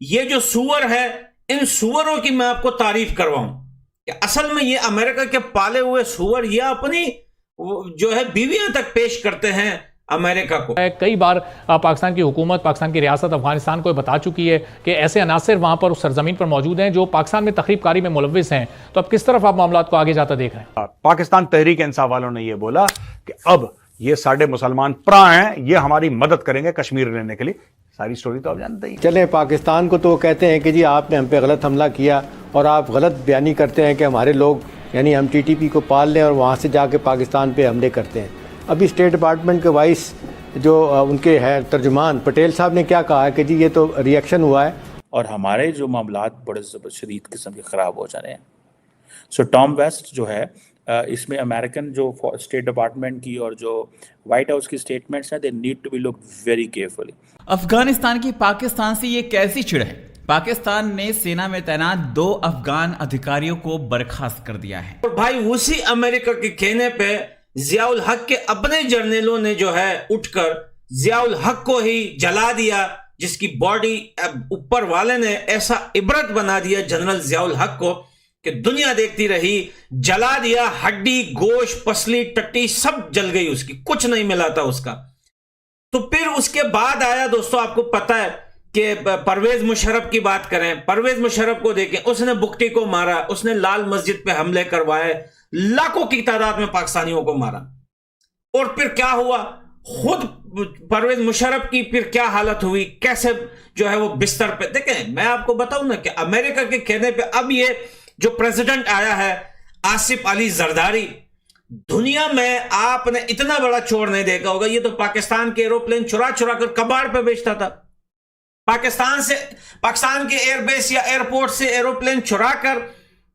ये जो सुअर है, इन सुअरों की मैं आपको तारीफ करवाऊं कि असल में ये अमेरिका के पाले हुए सुअर ये अपनी जो है बीवियां तक पेश करते हैं अमेरिका को। कई बार पाकिस्तान की हुकूमत, पाकिस्तान की रियासत अफगानिस्तान को बता चुकी है कि ऐसे अनासर वहां पर उस सरजमीन पर मौजूद हैं जो पाकिस्तान में तखरीबकारी में मुलव्विस हैं। तो अब किस तरफ आप मामला को आगे जाता देख रहे हैं? पाकिस्तान तहरीक इंसाफ वालों ने यह बोला कि अब ये साढ़े मुसलमान प्रा हैं, ये हमारी मदद करेंगे कश्मीर लेने के लिए। सारी स्टोरी तो आप जानते ही। चले पाकिस्तान को तो कहते हैं कि जी आपने हम पे गलत हमला किया और आप गलत बयानी करते हैं कि हमारे लोग यानी हम टीटीपी को पाल लें और वहाँ से जाके पाकिस्तान पे हमले करते हैं। अभी स्टेट डिपार्टमेंट के वाइस जो उनके हैं तर्जुमान पटेल साहब ने क्या कहा है कि जी ये तो रिएक्शन हुआ है और हमारे जो मामलात बड़े शदीद किस्म के ख़राब हो जा रहे हैं। सो टॉम वेस्ट जो है इसमें अमेरिकन जो स्टेट डिपार्टमेंट की और जो वाइट हाउस की स्टेटमेंट्स हैं, they need to be look very carefully. Afghanistan की पाकिस्तान से ये कैसी चिढ़ है? पाकिस्तान ने सेना में तैनात 2 अफगान अधिकारियों को बर्खास्त कर दिया है। और भाई उसी अमेरिका के कहने पे जियाउल हक के अपने जर्नलों ने जो है उठकर जियाउल हक को ही जला दिया, जिसकी बॉडी ऊपर वाले ने ऐसा इबरत बना दिया जनरल जियाउल हक को कि दुनिया देखती रही, जला दिया। हड्डी, गोश्त, पसली, टट्टी सब जल गई, उसकी कुछ नहीं मिला था उसका। तो फिर उसके बाद आया दोस्तों, आपको पता है कि परवेज मुशर्रफ की बात करें, परवेज मुशर्रफ को देखें, उसने बुकटी को मारा, उसने लाल मस्जिद पे हमले करवाए, लाखों की तादाद में पाकिस्तानियों को मारा। और फिर क्या हुआ, खुद परवेज मुशर्रफ की फिर क्या हालत हुई, कैसे जो है वो बिस्तर पे। देखें मैं आपको बताऊं ना कि अमेरिका के कहने पे अब ये जो प्रेसिडेंट आया है आसिफ अली जरदारी, दुनिया में आपने इतना बड़ा चोर नहीं देखा होगा। ये तो पाकिस्तान के एरोप्लेन चुरा चुरा कर कबाड़ पे बेचता था। पाकिस्तान के एयरबेस या एयरपोर्ट से एरोप्लेन चुरा कर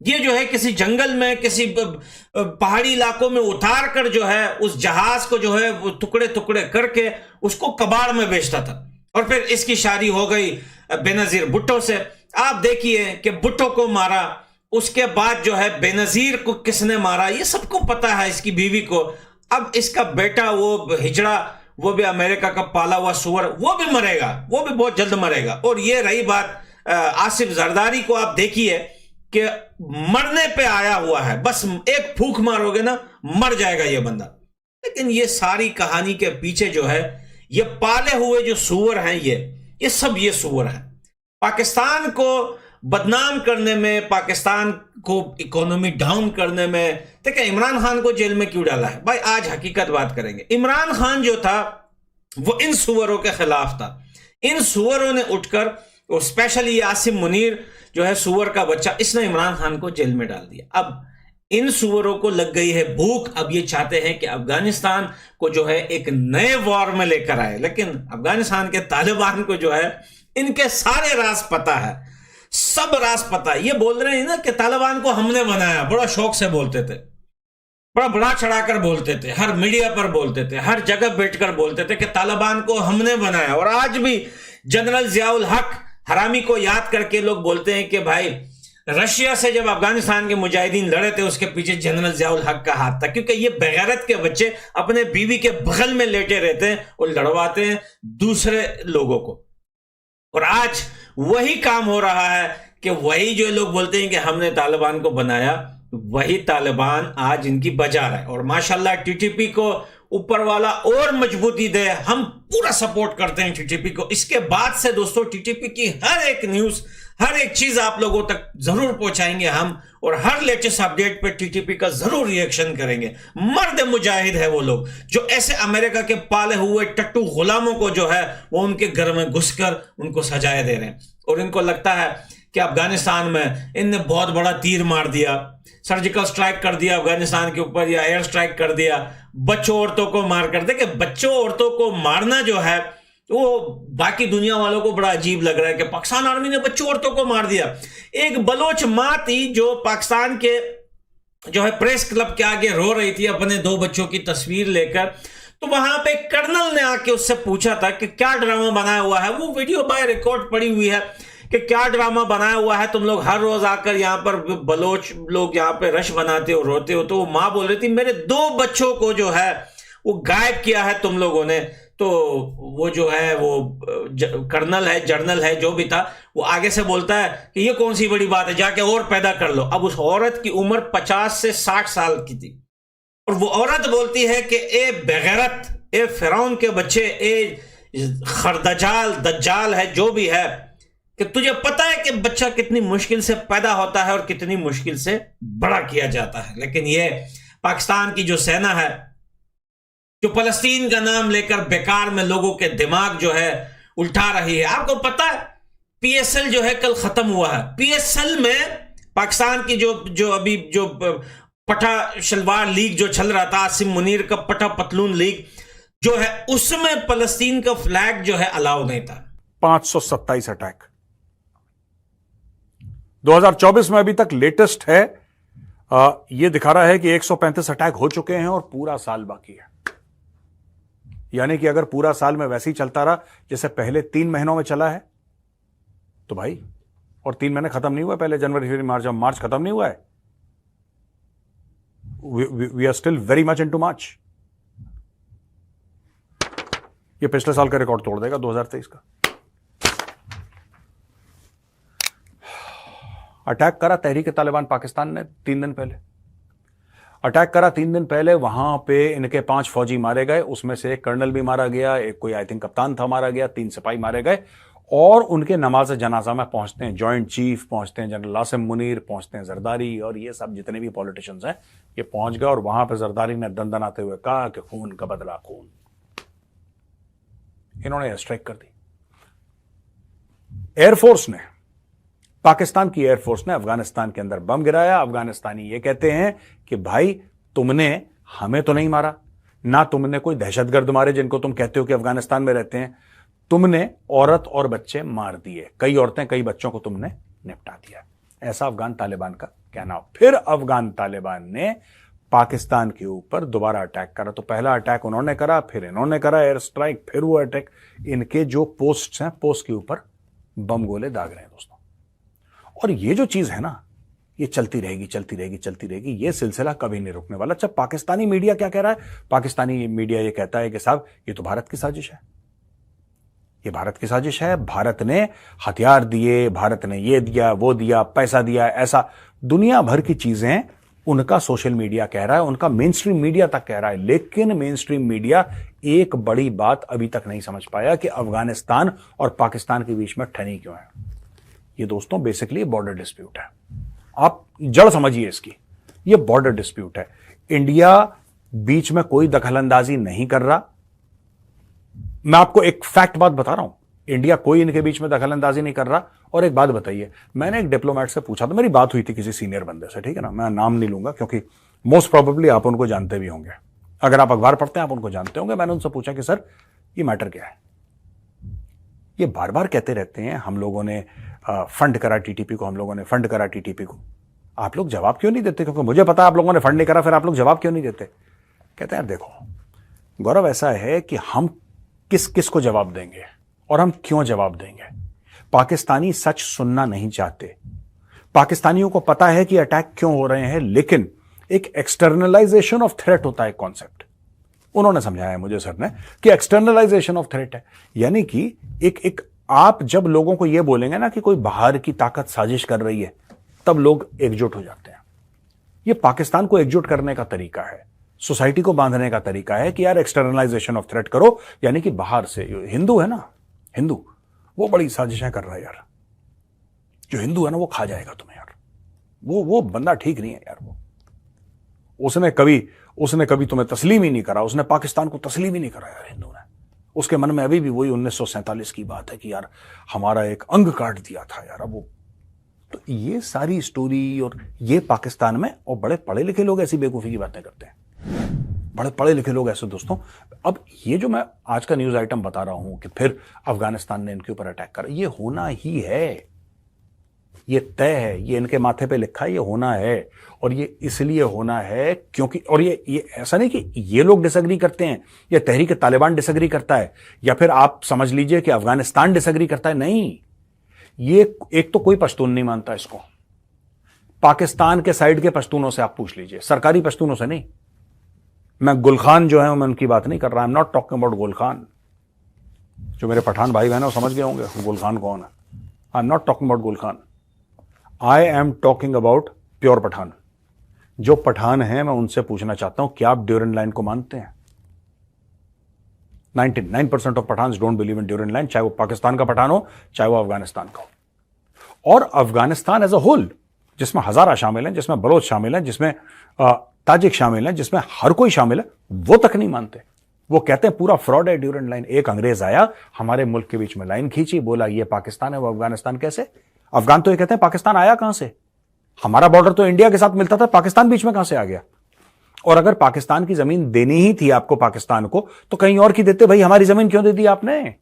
ये जो है किसी जंगल में, किसी पहाड़ी इलाकों में उतार कर जो है उस जहाज को जो है वो टुकड़े टुकड़े करके उसको कबाड़ में बेचता था। और फिर इसकी शादी हो गई बेनजीर भुट्टो से। आप देखिए कि भुट्टो को मारा, उसके बाद जो है बेनजीर को किसने मारा ये सबको पता है, इसकी बीवी को। अब इसका बेटा वो हिजड़ा, वो भी अमेरिका का पाला हुआ सुअर, वो भी मरेगा, वो भी बहुत जल्द मरेगा। और ये रही बात आसिफ जरदारी को, आप देखिए कि मरने पे आया हुआ है, बस एक फूंक मारोगे ना मर जाएगा ये बंदा। लेकिन ये सारी कहानी के पीछे जो है ये पाले हुए जो सुअर हैं, ये सब ये सुअर हैं। पाकिस्तान को बदनाम करने में, पाकिस्तान को इकोनॉमी डाउन करने में। देखिए इमरान खान को जेल में क्यों डाला है भाई, आज हकीकत बात करेंगे। इमरान खान जो था वो इन सुअरों के खिलाफ था। इन सुअरों ने उठकर, और स्पेशली आसिम मुनीर जो है सुअर का बच्चा, इसने इमरान खान को जेल में डाल दिया। अब इन सुअरों को लग गई है भूख। अब ये चाहते हैं कि अफगानिस्तान को जो है एक नए वॉर में लेकर आए। लेकिन अफगानिस्तान के तालिबान को जो है इनके सारे राज पता है, सब राज पता है। ये बोल रहे हैं ना कि तालिबान को हमने बनाया, बड़ा शौक से बोलते थे, बड़ा बड़ा चढ़ाकर बोलते थे, हर मीडिया पर बोलते थे, हर जगह बैठकर बोलते थे कि तालिबान को हमने बनाया। और आज भी जनरल जियाउल हक हरामी को याद करके लोग बोलते हैं कि भाई रशिया से जब अफगानिस्तान के मुजाहिदीन लड़े थे उसके पीछे जनरल जियाउल हक का हाथ था, क्योंकि ये बेगैरत के बच्चे अपने बीवी के बगल में लेटे रहते हैं और लड़वाते हैं दूसरे लोगों को। और आज वही काम हो रहा है कि वही जो लोग बोलते हैं कि हमने तालिबान को बनाया, वही तालिबान आज इनकी बजा रहा है। और माशाल्लाह टीटीपी को ऊपर वाला और मजबूती दे, हम पूरा सपोर्ट करते हैं टीटीपी को। इसके बाद से दोस्तों टीटीपी की हर एक न्यूज, हर एक चीज आप लोगों तक जरूर पहुंचाएंगे हम, और हर लेटेस्ट अपडेट पे टीटीपी का जरूर रिएक्शन करेंगे। मर्द मुजाहिद है वो लोग जो ऐसे अमेरिका के पाले हुए टट्टू गुलामों को जो है वो उनके घर में घुसकर उनको सजाए दे रहे हैं। और इनको लगता है कि अफगानिस्तान में इनने बहुत बड़ा तीर मार दिया, सर्जिकल स्ट्राइक कर दिया अफगानिस्तान के ऊपर, या एयर स्ट्राइक कर दिया, बच्चों औरतों को मार कर। देखिए बच्चों औरतों को मारना जो है वो बाकी दुनिया वालों को बड़ा अजीब लग रहा है कि पाकिस्तान आर्मी ने बच्चों औरतों को मार दिया। एक बलोच मां थी जो पाकिस्तान के जो है प्रेस क्लब के आगे रो रही थी अपने 2 बच्चों की तस्वीर लेकर। तो वहां पे कर्नल ने आके उससे पूछा था कि क्या ड्रामा बनाया हुआ है। वो वीडियो बाय रिकॉर्ड पड़ी हुई है कि क्या ड्रामा बनाया हुआ है, तुम लोग हर रोज आकर यहाँ पर बलोच लोग यहाँ पे रश बनाते हो, रोते हो। तो वो माँ बोल रही थी मेरे 2 बच्चों को जो है वो गायब किया है तुम लोगों ने, तो वो जो है वो कर्नल है, जर्नल है, जो भी था, वो आगे से बोलता है कि ये कौन सी बड़ी बात है, जाके और पैदा कर लो। अब उस औरत की उम्र 50 से 60 साल की थी और वो औरत बोलती है कि ए बेगैरत, ए फिरौन के बच्चे, ए खरदजाल दज्जाल है जो भी है, कि तुझे पता है कि बच्चा कितनी मुश्किल से पैदा होता है और कितनी मुश्किल से बड़ा किया जाता है। लेकिन ये पाकिस्तान की जो सेना है, जो फलस्तीन का नाम लेकर बेकार में लोगों के दिमाग जो है उल्टा रही है। आपको पता है पीएसएल जो है कल खत्म हुआ है। पीएसएल में पाकिस्तान की जो अभी जो पटा शलवार लीग जो चल रहा था, आसिम मुनीर का पटा पतलून लीग जो है, उसमें फलस्तीन का फ्लैग जो है अलाउ नहीं था। 527 अटैक 2024 में अभी तक लेटेस्ट है, यह दिखा रहा है कि 135 अटैक हो चुके हैं और पूरा साल बाकी है। यानी कि अगर पूरा साल में वैसे ही चलता रहा जैसे पहले 3 महीनों में चला है तो भाई, और 3 महीने खत्म नहीं हुआ, पहले जनवरी फरवरी मार्च, अब मार्च खत्म नहीं हुआ है, we are still very much into March. ये पिछले साल का रिकॉर्ड तोड़ देगा 2023 का। अटैक करा तहरीक तालिबान पाकिस्तान ने 3 दिन पहले, अटैक करा 3 दिन पहले, वहां पे इनके 5 फौजी मारे गए, उसमें से एक कर्नल भी मारा गया, एक कोई आई थिंक कप्तान था मारा गया, 3 सिपाही मारे गए। और उनके नमाज जनाजा में पहुंचते हैं जॉइंट चीफ, पहुंचते हैं जनरल आसिम मुनीर, पहुंचते हैं जरदारी, और ये सब जितने भी पॉलिटिशियंस हैं ये पहुंच गए। और वहां पे जरदारी ने दंदनाते हुए कहा कि खून का बदला खून। इन्होंने स्ट्राइक कर दी। एयरफोर्स ने, पाकिस्तान की एयरफोर्स ने अफगानिस्तान के अंदर बम गिराया। अफगानिस्तानी ये कहते हैं कि भाई तुमने हमें तो नहीं मारा, ना तुमने कोई दहशतगर्द मारे जिनको तुम कहते हो कि अफगानिस्तान में रहते हैं, तुमने औरत और बच्चे मार दिए, कई औरतें कई बच्चों को तुमने निपटा दिया। ऐसा अफगान तालिबान का कहना। फिर अफगान तालिबान ने पाकिस्तान के ऊपर दोबारा अटैक करा। तो पहला अटैक उन्होंने करा, फिर इन्होंने करा एयर स्ट्राइक, फिर वो अटैक। इनके जो पोस्ट हैं, पोस्ट के ऊपर बम गोले दाग रहे हैं दोस्तों। और ये जो चीज है ना, ये चलती रहेगी चलती रहेगी चलती रहेगी, ये सिलसिला कभी नहीं रुकने वाला। अच्छा, पाकिस्तानी मीडिया क्या कह रहा है? पाकिस्तानी मीडिया ये कहता है कि साहब ये तो भारत की साजिश है, ये भारत की साजिश है, भारत ने हथियार दिए, भारत ने ये दिया वो दिया, पैसा दिया, ऐसा दुनिया भर की चीजें उनका सोशल मीडिया कह रहा है, उनका मेन स्ट्रीम मीडिया तक कह रहा है। लेकिन मेन स्ट्रीम मीडिया एक बड़ी बात अभी तक नहीं समझ पाया कि अफगानिस्तान और पाकिस्तान के बीच में ठनी क्यों है। ये दोस्तों बेसिकली बॉर्डर डिस्प्यूट है। आप जड़ समझिए इसकी, ये बॉर्डर डिस्प्यूट है। इंडिया बीच में कोई दखलंदाजी नहीं कर रहा। मैं आपको एक फैक्ट बात बता रहा हूं, इंडिया कोई इनके बीच में दखलंदाजी नहीं कर रहा। और एक बात बताइए, मैंने एक डिप्लोमेट से पूछा था, मेरी बात हुई थी किसी सीनियर बंदे से, ठीक है ना, मैं नाम नहीं लूंगा क्योंकि मोस्ट प्रोबेबली आप उनको जानते भी होंगे, अगर आप अखबार पढ़ते हैं आप उनको जानते होंगे। मैंने उनसे पूछा कि सर ये मैटर क्या है? ये बार बार कहते रहते हैं हम लोगों ने फंड करा टीटीपी को, हम लोगों ने फंड करा टीटीपी को। आप लोग जवाब क्यों नहीं देते? क्योंकि मुझे पता है आप लोगों ने फंड नहीं करा, फिर आप लोग जवाब क्यों नहीं देते? कहते हैं यार देखो गौरव, ऐसा है कि हम किस किस को जवाब देंगे और हम क्यों जवाब देंगे। पाकिस्तानी सच सुनना नहीं चाहते। पाकिस्तानियों को पता है कि अटैक क्यों हो रहे हैं, लेकिन एक एक्सटर्नलाइजेशन ऑफ थ्रेट होता है कॉन्सेप्ट। उन्होंने समझाया मुझे सर ने कि एक्सटर्नलाइजेशन ऑफ थ्रेट है, यानी कि एक आप जब लोगों को यह बोलेंगे ना कि कोई बाहर की ताकत साजिश कर रही है, तब लोग एकजुट हो जाते हैं। यह पाकिस्तान को एकजुट करने का तरीका है, सोसाइटी को बांधने का तरीका है कि यार एक्सटर्नलाइजेशन ऑफ थ्रेट करो, यानी कि बाहर से हिंदू है ना, हिंदू वो बड़ी साजिशें कर रहा है यार, जो हिंदू है ना वो खा जाएगा तुम्हें यार, वो बंदा ठीक नहीं है यार, वो उसने कभी तुम्हें तस्लीम ही नहीं करा, उसने पाकिस्तान को तस्लीम ही नहीं करा यार हिंदू ने। उसके मन में अभी भी वही 1947 की बात है कि यार हमारा एक अंग काट दिया था यार। अब वो तो ये सारी स्टोरी, और ये पाकिस्तान में, और बड़े पढ़े लिखे लोग ऐसी बेवकूफी की बातें करते हैं, बड़े पढ़े लिखे लोग ऐसे दोस्तों। अब ये जो मैं आज का न्यूज आइटम बता रहा हूं कि फिर अफगानिस्तान ने इनके ऊपर अटैक करा, ये होना ही है, ये तय है, ये इनके माथे पे लिखा है, ये होना है। और ये इसलिए होना है क्योंकि, और ये ऐसा नहीं कि ये लोग डिसएग्री करते हैं या तहरीक तालिबान डिसएग्री करता है, या फिर आप समझ लीजिए कि अफगानिस्तान डिसएग्री करता है, नहीं। ये एक तो कोई पश्तून नहीं मानता इसको। पाकिस्तान के साइड के पश्तूनों से आप पूछ लीजिए, सरकारी पश्तूनों से नहीं। मैं गुल खान जो है मैं उनकी बात नहीं कर रहा, आई am not talking about Gul Khan. जो मेरे पठान भाई बहन है वो समझ गए होंगे गुल खान कौन है। I am not talking about Gul Khan, I am talking about pure Pathan. जो पठान हैं मैं उनसे पूछना चाहता हूं, क्या आप ड्यूरेंट लाइन को मानते हैं? 99% of Pathan don't believe in Durand line, चाहे वो पाकिस्तान का पठान हो चाहे वो अफगानिस्तान का हो। और अफगानिस्तान एज अ होल, जिसमें हजारा शामिल हैं, जिसमें बलोच शामिल हैं, जिसमें ताजिक शामिल हैं, जिसमें हर कोई शामिल है, वो तक नहीं मानते। वो कहते हैं पूरा फ्रॉड है ड्यूरेंट लाइन। एक अंग्रेज आया हमारे मुल्क के बीच में लाइन खींची, बोला ये पाकिस्तान है वो अफगानिस्तान। कैसे? अफगान तो ये कहते हैं पाकिस्तान आया कहां से? हमारा बॉर्डर तो इंडिया के साथ मिलता था, पाकिस्तान बीच में कहां से आ गया? और अगर पाकिस्तान की जमीन देनी ही थी आपको पाकिस्तान को, तो कहीं और की देते भाई, हमारी जमीन क्यों दे दी आपने?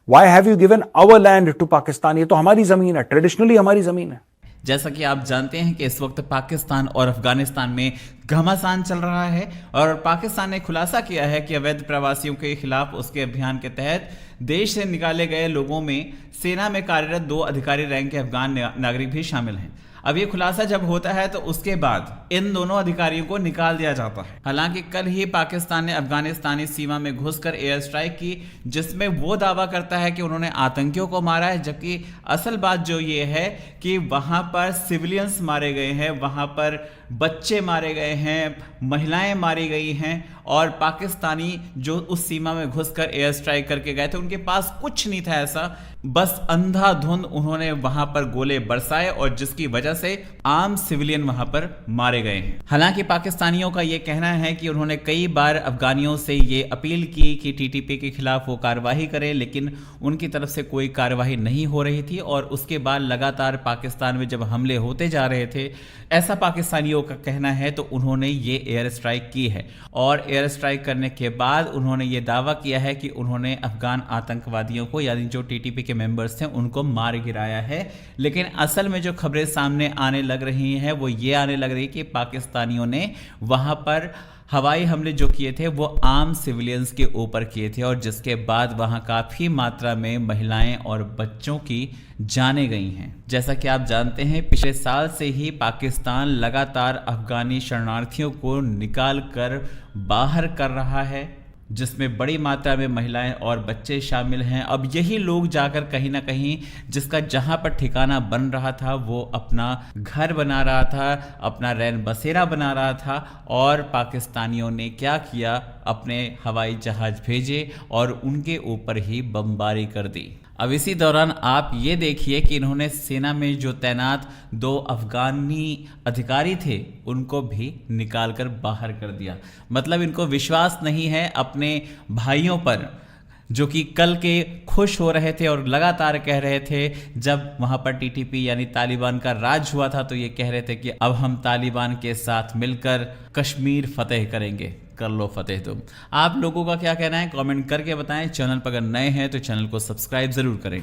Why have you given our land to Pakistan? ये तो हमारी जमीन है, ट्रेडिशनली हमारी जमीन है। जैसा कि आप जानते हैं कि इस वक्त पाकिस्तान और अफगानिस्तान में घमासान चल रहा है और पाकिस्तान ने खुलासा किया है कि अवैध प्रवासियों के खिलाफ उसके अभियान के तहत देश से निकाले गए लोगों में सेना में कार्यरत 2 अधिकारी रैंक के अफगान नागरिक भी शामिल हैं। अब ये खुलासा जब होता है तो उसके बाद इन दोनों अधिकारियों को निकाल दिया जाता है। हालांकि कल ही पाकिस्तान ने अफगानिस्तानी सीमा में घुसकर एयर स्ट्राइक की, जिसमें वो दावा करता है कि उन्होंने आतंकियों को मारा है, जबकि असल बात जो ये है कि वहां पर सिविलियंस मारे गए हैं, वहां पर बच्चे मारे गए हैं, महिलाएं मारी गई हैं और पाकिस्तानी जो उस सीमा में घुसकर एयर स्ट्राइक करके गए थे उनके पास कुछ नहीं था ऐसा, बस अंधाधुंध उन्होंने वहां पर गोले बरसाए और जिसकी वजह से आम सिविलियन वहां पर मारे गए हैं। हालांकि पाकिस्तानियों का यह कहना है कि उन्होंने कई बार अफगानियों से ये अपील की कि टीटीपी के खिलाफ वो कार्रवाई करें, लेकिन उनकी तरफ से कोई कार्रवाई नहीं हो रही थी और उसके बाद लगातार पाकिस्तान में जब हमले होते जा रहे थे, ऐसा पाकिस्तानियों का कहना है, तो उन्होंने ये एयर स्ट्राइक की है। और एयर स्ट्राइक करने के बाद उन्होंने ये दावा किया है कि उन्होंने अफगान आतंकवादियों को, यानी जो टीटीपी के मेंबर्स थे, उनको मार गिराया है। लेकिन असल में जो खबरें सामने आने लग रही हैं वो ये आने लग रही कि पाकिस्तानियों ने वहां पर हवाई हमले जो किए थे वो आम सिविलियंस के ऊपर किए थे और जिसके बाद वहां काफ़ी मात्रा में महिलाएं और बच्चों की जानें गई हैं। जैसा कि आप जानते हैं, पिछले साल से ही पाकिस्तान लगातार अफगानी शरणार्थियों को निकाल कर बाहर कर रहा है, जिसमें बड़ी मात्रा में महिलाएं और बच्चे शामिल हैं। अब यही लोग जाकर कहीं ना कहीं जिसका जहां पर ठिकाना बन रहा था वो अपना घर बना रहा था, अपना रैन बसेरा बना रहा था और पाकिस्तानियों ने क्या किया, अपने हवाई जहाज भेजे और उनके ऊपर ही बमबारी कर दी। अब इसी दौरान आप ये देखिए कि इन्होंने सेना में जो तैनात 2 अफगानी अधिकारी थे उनको भी निकालकर बाहर कर दिया। मतलब इनको विश्वास नहीं है अपने भाइयों पर, जो कि कल के खुश हो रहे थे और लगातार कह रहे थे, जब वहां पर टीटीपी यानी तालिबान का राज हुआ था तो ये कह रहे थे कि अब हम तालिबान के साथ मिलकर कश्मीर फतेह करेंगे। कर लो फतेह तुम। आप लोगों का क्या कहना है कमेंट करके बताएं। चैनल पर अगर नए हैं तो चैनल को सब्सक्राइब जरूर करें।